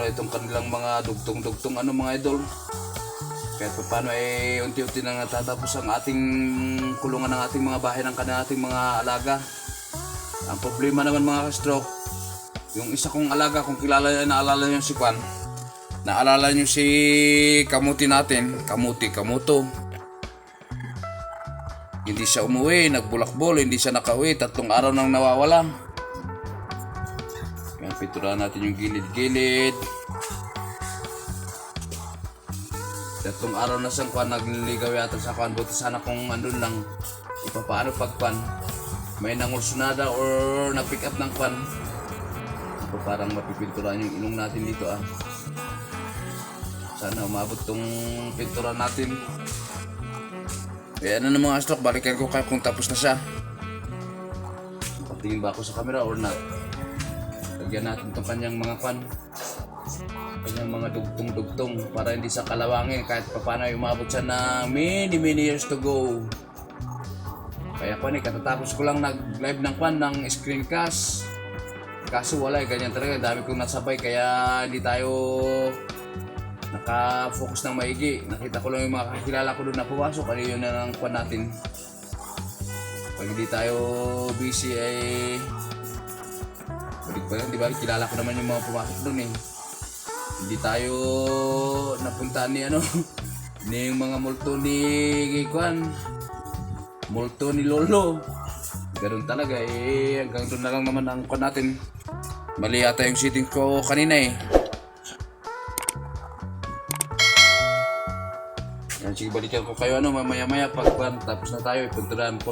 mapintura itong kanilang mga dugtong-dugtong mga idol. Kahit paano ay unti-unti na natatapos ang ating kulungan ng ating mga bahay ng kanilang mga alaga. Ang problema naman mga ka-stroke, yung isa kong alaga, kung naalala nyo si Kwan, naalala nyo si Kamuti natin, Kamuto. Hindi siya umuwi, nagbulakbol, hindi siya nakauwi, 3 araw nang nawawala. Yan, piturahan natin yung gilid-gilid. 3 araw na siyang Kwan, nagliligaw yata sa Kwan. Buti sana kung andun lang, ipapaano pag Kwan, may nangursunada or na-pick up ng Kwan. So, parang mapipinturahan yung ilong natin dito Sana umabot tong pintura natin. Ano na mga stroke, balikan ko kayo kung tapos na siya. Patingin ba ako sa camera or not? Lagyan natin itong kanyang mga Kwan, kanyang mga dugtong-dugtong para hindi sa kalawangin kahit paano umabot siya na many years to go. Kaya Kwan katatapos ko lang nag-live ng Kwan ng screencast. Kaso wala ganyan talaga, dami kong nasabay kaya hindi tayo naka-focus ng maigi. Nakita ko lang yung mga kakilala ko doon na pumasok, ano yun na lang Kwan natin. Pag hindi tayo busy ay balik pa lang, di ba? Kilala ko naman yung mga pumasok doon Hindi tayo napuntaan ni ni yung mga multo ni Kwan, multo ni Lolo. Ganun talaga hanggang doon na lang naman ang Kwan natin. Mali yata yung sitting ko kanina Yan, sige, balikan ko kayo mamaya-maya pag tapos na tayo, ipunturahan ko.